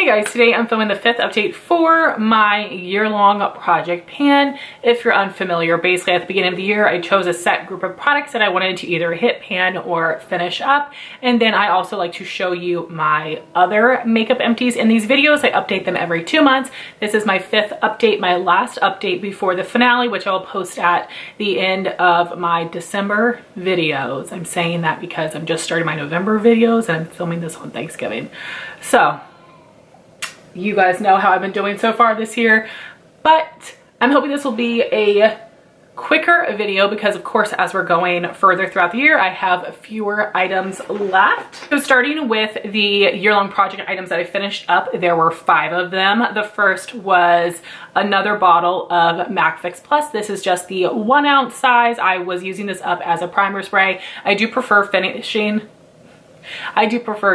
Hey guys, today I'm filming the 5th update for my year-long project pan. If you're unfamiliar, basically at the beginning of the year I chose a set group of products that I wanted to either hit pan or finish up, and then I also like to show you my other makeup empties in these videos. I update them every 2 months. This is my 5th update, my last update before the finale, which I'll post at the end of my December videos. I'm saying that because I'm just starting my November videos and I'm filming this on Thanksgiving. So you guys know how I've been doing so far this year, but I'm hoping this will be a quicker video because of course as we're going further throughout the year I have fewer items left. So starting with the year-long project items that I finished up, there were 5 of them. The first was another bottle of MAC Fix Plus. This is just the 1 ounce size. I was using this up as a primer spray. I do prefer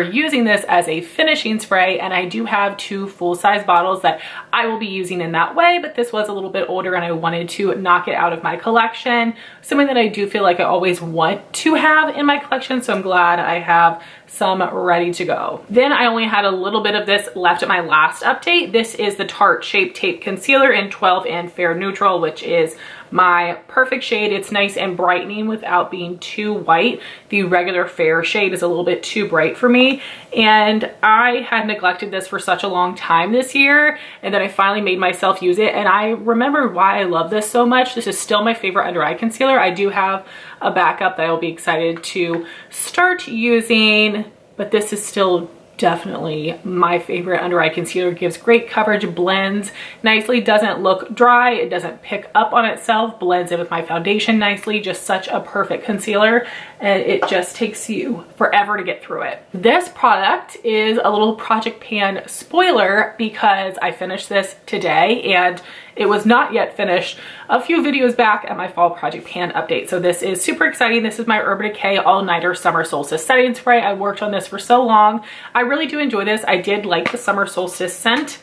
using this as a finishing spray, and I do have 2 full-size bottles that I will be using in that way, but this was a little bit older and I wanted to knock it out of my collection. Something that I do feel like I always want to have in my collection, so I'm glad I have some ready to go. Then I only had a little bit of this left at my last update. This is the Tarte Shape Tape Concealer in 12 and Fair Neutral, which is my perfect shade. It's nice and brightening without being too white. The regular fair shade is a little bit too bright for me, and I had neglected this for such a long time this year, and then I finally made myself use it, and I remember why I love this so much. This is still my favorite under eye concealer. I do have a backup that I'll be excited to start using, but this is still definitely my favorite under eye concealer. Gives great coverage, blends nicely, doesn't look dry, it doesn't pick up on itself, blends in with my foundation nicely. Just such a perfect concealer, and it just takes you forever to get through it. This product is a little project pan spoiler because I finished this today and it was not yet finished a few videos back at my fall project pan update. So this is super exciting. This is my Urban Decay All Nighter Summer Solstice Setting Spray. I worked on this for so long. I really do enjoy this. I did like the Summer Solstice scent.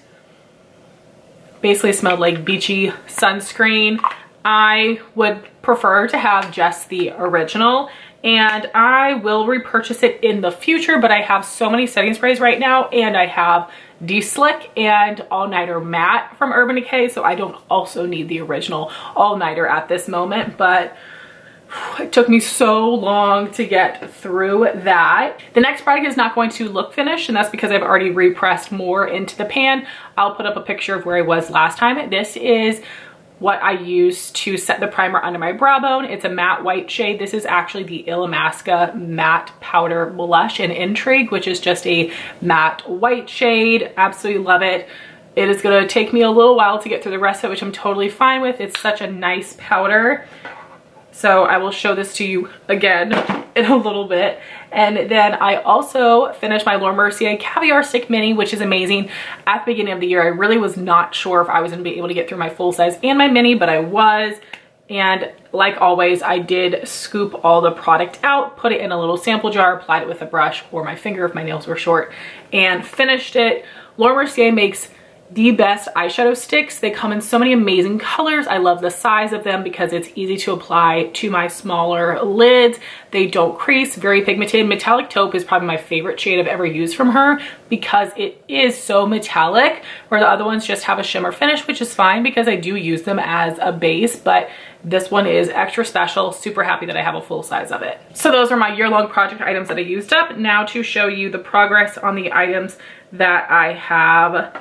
Basically smelled like beachy sunscreen. I would prefer to have just the original, and I will repurchase it in the future, but I have so many setting sprays right now, and I have De-Slick and All Nighter Matte from Urban Decay, so I don't also need the original All Nighter at this moment, but it took me so long to get through that. The next product is not going to look finished, and that's because I've already repressed more into the pan. I'll put up a picture of where I was last time. This is what I use to set the primer under my brow bone. It's a matte white shade. This is actually the Illamasqua Matte Powder Blush in Intrigue, which is just a matte white shade. Absolutely love it. It is gonna take me a little while to get through the rest of it, which I'm totally fine with. It's such a nice powder. So I will show this to you again in a little bit. And then I also finished my Mercier Caviar Stick Mini, which is amazing. At the beginning of the year, I really was not sure if I was gonna be able to get through my full size and my mini, but I was. And like always, I did scoop all the product out, put it in a little sample jar, applied it with a brush or my finger if my nails were short, and finished it. Mercier makes the best eyeshadow sticks. They come in so many amazing colors. I love the size of them because it's easy to apply to my smaller lids. They don't crease, very pigmented. Metallic Taupe is probably my favorite shade I've ever used from her because it is so metallic, where the other ones just have a shimmer finish, which is fine because I do use them as a base, but this one is extra special. Super happy that I have a full size of it. So those are my year-long project items that I used up. Now to show you the progress on the items that I have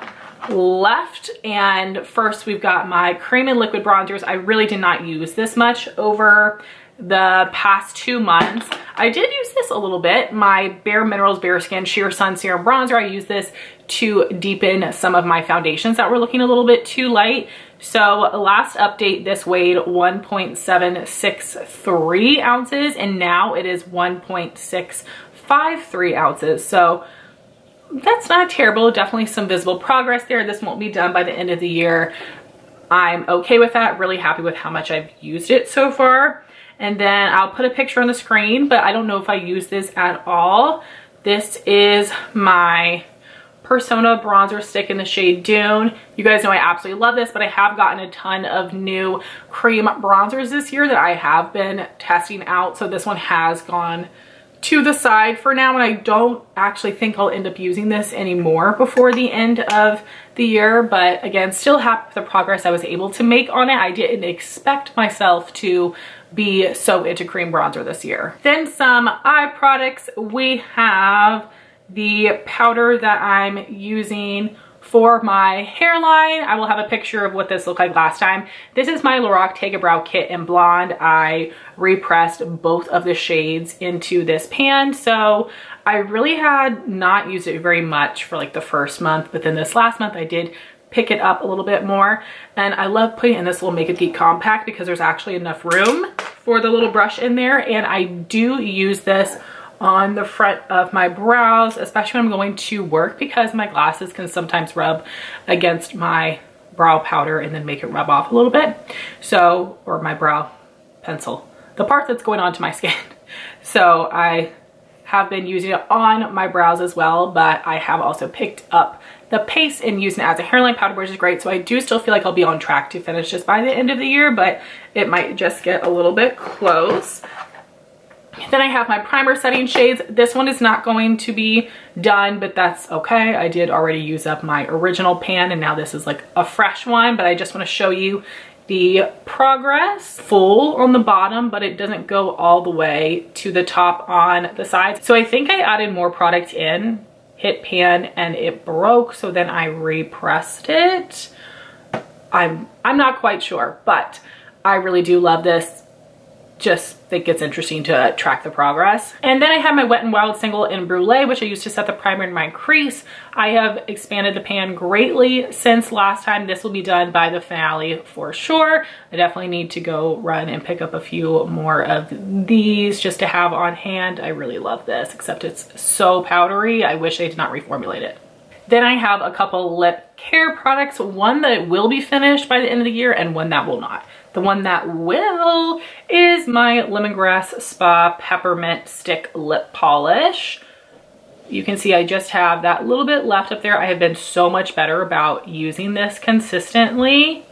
left. And first we've got my cream and liquid bronzers. I really did not use this much over the past 2 months. I did use this a little bit. My Bare Minerals Bare Skin Sheer Sun Serum Bronzer. I use this to deepen some of my foundations that were looking a little bit too light. So last update, this weighed 1.763 ounces, and now it is 1.653 ounces. So that's not terrible. Definitely some visible progress there. This won't be done by the end of the year. I'm okay with that. Really happy with how much I've used it so far. And then I'll put a picture on the screen, but I don't know if I use this at all. This is my Persona bronzer stick in the shade Dune. You guys know I absolutely love this, but I have gotten a ton of new cream bronzers this year that I have been testing out. So this one has gone to the side for now, and I don't actually think I'll end up using this anymore before the end of the year. But again, still happy with the progress I was able to make on it. I didn't expect myself to be so into cream bronzer this year. Then some eye products. We have the powder that I'm using for my hairline. I will have a picture of what this looked like last time. This is my Lorac Take a Brow Kit in Blonde. I repressed both of the shades into this pan. So I really had not used it very much for like the first month, but then this last month I did pick it up a little bit more. And I love putting it in this little Makeup Geek compact because there's actually enough room for the little brush in there. And I do use this on the front of my brows, especially when I'm going to work, because my glasses can sometimes rub against my brow powder and then make it rub off a little bit. So, or my brow pencil, the part that's going onto my skin. So I have been using it on my brows as well, but I have also picked up the paste and using it as a hairline powder, which is great. So I do still feel like I'll be on track to finish this by the end of the year, but it might just get a little bit close. Then I have my primer setting shades. This one is not going to be done, but that's okay. I did already use up my original pan, and now this is like a fresh one, but I just want to show you the progress. Full on the bottom, but it doesn't go all the way to the top on the sides. So I think I added more product in, hit pan, and it broke, so then I repressed it. I'm not quite sure, but I really do love this. Just think it's interesting to track the progress. And then I have my Wet n Wild single in Brulee, which I used to set the primer in my crease. I have expanded the pan greatly since last time. This will be done by the finale for sure. I definitely need to go run and pick up a few more of these just to have on hand. I really love this, except it's so powdery. I wish they did not reformulate it. Then I have a couple lip care products, one that will be finished by the end of the year and one that will not. The one that will is my Lemongrass Spa Peppermint Stick Lip Polish. You can see I just have that little bit left up there. I have been so much better about using this consistently.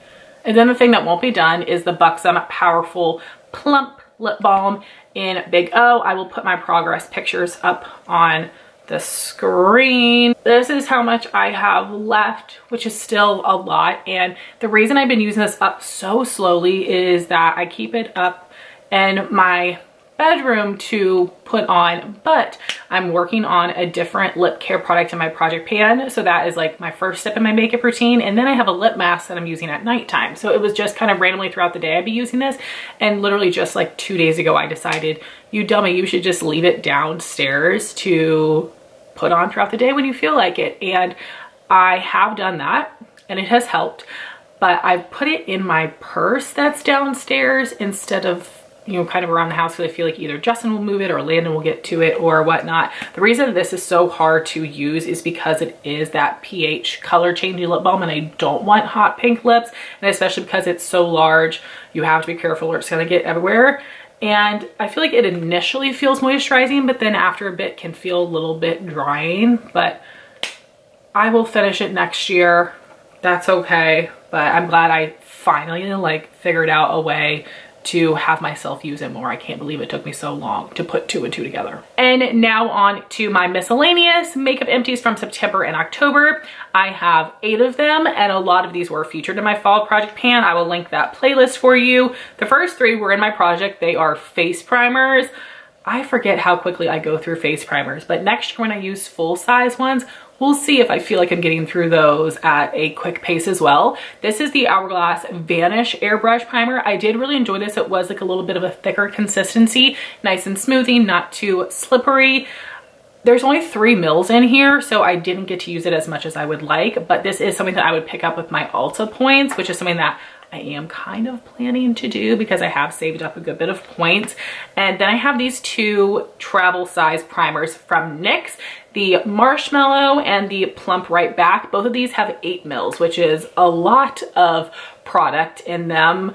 And then the thing that won't be done is the Busom Powerfull Plump Lip Balm in Big O. I will put my progress pictures up on the screen. This is how much I have left, which is still a lot. And the reason I've been using this up so slowly is that I keep it up in my bedroom to put on, but I'm working on a different lip care product in my project pan. So that is like my first step in my makeup routine. And then I have a lip mask that I'm using at nighttime. So it was just kind of randomly throughout the day I'd be using this. And literally just like 2 days ago, I decided, you dummy, you should just leave it downstairs to put on throughout the day when you feel like it. And I have done that and it has helped, but I've put it in my purse that's downstairs instead of, you know, kind of around the house, because I feel like either Justin will move it or Landon will get to it or whatnot. The reason this is so hard to use is because it is that pH color changing lip balm and I don't want hot pink lips, and especially because it's so large, you have to be careful or it's gonna get everywhere. And I feel like it initially feels moisturizing, but then after a bit can feel a little bit drying, but I will finish it next year. That's okay. But I'm glad I finally like figured out a way to have myself use it more. I can't believe it took me so long to put 2 and 2 together. And now on to my miscellaneous makeup empties from September and October. I have 8 of them, and a lot of these were featured in my fall project pan. I will link that playlist for you. The first 3 were in my project. They are face primers. I forget how quickly I go through face primers, but next year when I use full size ones, we'll see if I feel like I'm getting through those at a quick pace as well. This is the Hourglass Vanish Airbrush Primer. I did really enjoy this. It was like a little bit of a thicker consistency, nice and smoothing, not too slippery. There's only 3 mils in here, so I didn't get to use it as much as I would like, but this is something that I would pick up with my Ulta points, which is something that I am kind of planning to do because I have saved up a good bit of points. And then I have these 2 travel size primers from NYX, the Marshmallow and the Plump Right Back. Both of these have 8 mils, which is a lot of product in them.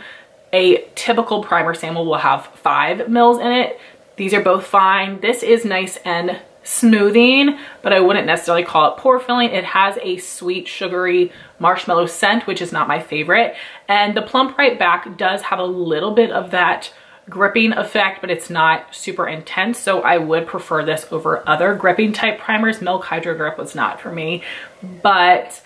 A typical primer sample will have 5 mils in it. These are both fine. This is nice and smoothing, but I wouldn't necessarily call it pore filling. It has a sweet sugary marshmallow scent, which is not my favorite. And the Plump Right Back does have a little bit of that gripping effect, but it's not super intense. So I would prefer this over other gripping type primers. Milk Hydro Grip was not for me, but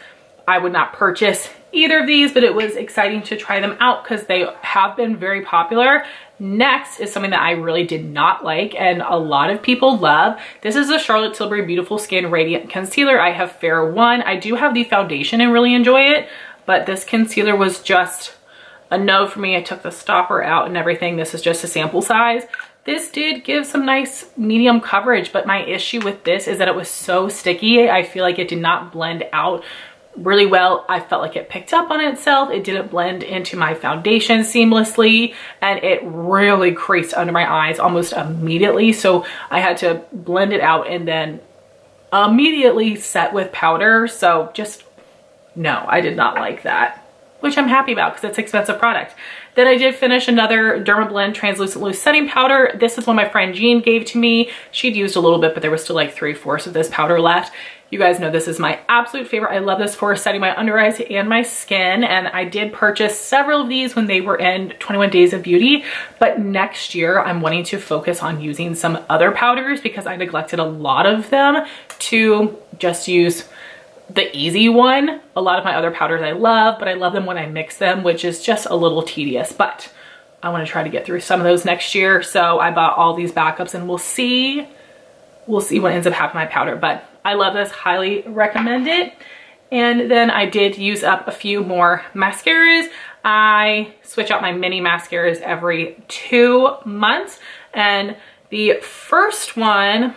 I would not purchase either of these, but it was exciting to try them out because they have been very popular. Next is something that I really did not like and a lot of people love. This is a Charlotte Tilbury Beautiful Skin Radiant Concealer. I have Fair 1. I do have the foundation and really enjoy it, but this concealer was just a no for me. I took the stopper out and everything. This is just a sample size. This did give some nice medium coverage, but my issue with this is that it was so sticky. I feel like it did not blend out really well. I felt like it picked up on itself. It didn't blend into my foundation seamlessly, and it really creased under my eyes almost immediately. So I had to blend it out and then immediately set with powder. So just no, I did not like that, which I'm happy about because it's an expensive product. Then I did finish another Dermablend Translucent Loose Setting Powder. This is one my friend Jean gave to me. She'd used a little bit, but there was still like 3/4 of this powder left. You guys know this is my absolute favorite. I love this for setting my under eyes and my skin. And I did purchase several of these when they were in 21 Days of Beauty. But next year, I'm wanting to focus on using some other powders because I neglected a lot of them to just use the easy one. A lot of my other powders I love, but I love them when I mix them, which is just a little tedious. But I want to try to get through some of those next year. So I bought all these backups and we'll see what ends up happening to my powder. But I love this, highly recommend it. And then I did use up a few more mascaras. I switch out my mini mascaras every 2 months. And the first one,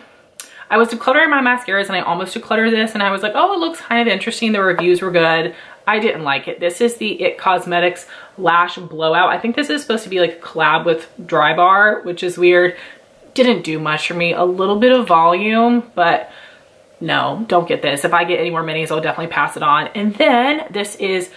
I was decluttering my mascaras and I almost decluttered this and I was like, oh, it looks kind of interesting. The reviews were good. I didn't like it. This is the IT Cosmetics Lash Blowout. I think this is supposed to be like a collab with Dry Bar, which is weird. Didn't do much for me. A little bit of volume, but no, don't get this. If I get any more minis, I'll definitely pass it on. And then this is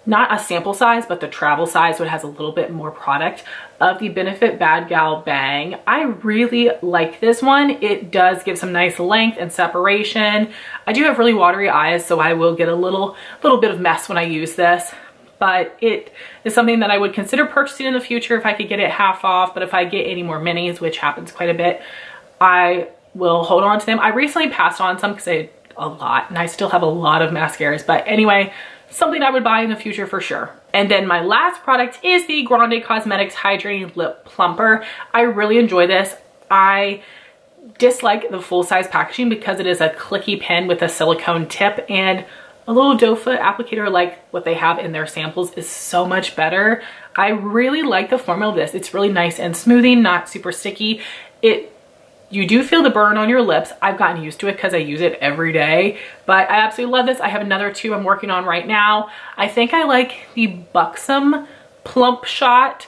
not a sample size, but the travel size, so it has a little bit more product of the Benefit Bad Gal Bang. I really like this one. It does give some nice length and separation. I do have really watery eyes, so I will get a little bit of mess when I use this. But it is something that I would consider purchasing in the future if I could get it half off. But if I get any more minis, which happens quite a bit, I will hold on to them. I recently passed on some because I had a lot and I still have a lot of mascaras. But anyway, something I would buy in the future for sure. And then my last product is the Grande Cosmetics Hydrating Lip Plumper. I really enjoy this. I dislike the full-size packaging because it is a clicky pen with a silicone tip, and a little doe foot applicator like what they have in their samples is so much better. I really like the formula of this. It's really nice and smoothing, not super sticky. You do feel the burn on your lips. I've gotten used to it because I use it every day, but I absolutely love this. I have another 2 I'm working on right now. I think I like the Busom Plump Shot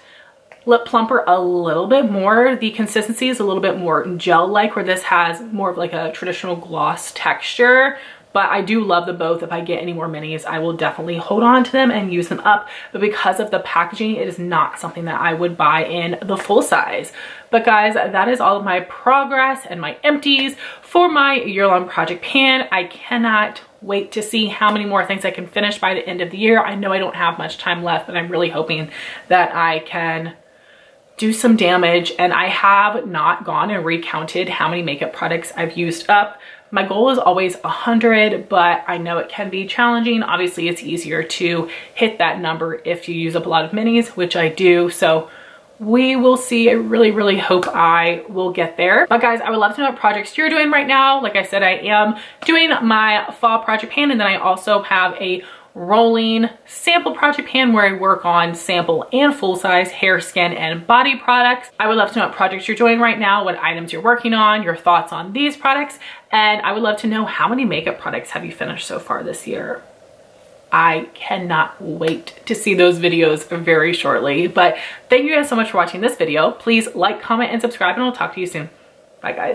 Lip Plumper a little bit more. The consistency is a little bit more gel-like, where this has more of like a traditional gloss texture. But I do love them both. If I get any more minis, I will definitely hold on to them and use them up. But because of the packaging, it is not something that I would buy in the full size. But guys, that is all of my progress and my empties for my year-long project pan. I cannot wait to see how many more things I can finish by the end of the year. I know I don't have much time left, but I'm really hoping that I can do some damage. And I have not gone and recounted how many makeup products I've used up. My goal is always 100, but I know it can be challenging. Obviously, it's easier to hit that number if you use up a lot of minis, which I do. So we will see. I really hope I will get there. But guys, I would love to know what projects you're doing right now. Like I said, I am doing my fall project pan, and then I also have a rolling sample project pan where I work on sample and full-size hair, skin, and body products. I would love to know what projects you're doing right now, what items you're working on, your thoughts on these products, and I would love to know how many makeup products have you finished so far this year. I cannot wait to see those videos very shortly. But thank you guys so much for watching this video. Please like, comment, and subscribe, and I'll talk to you soon. Bye guys.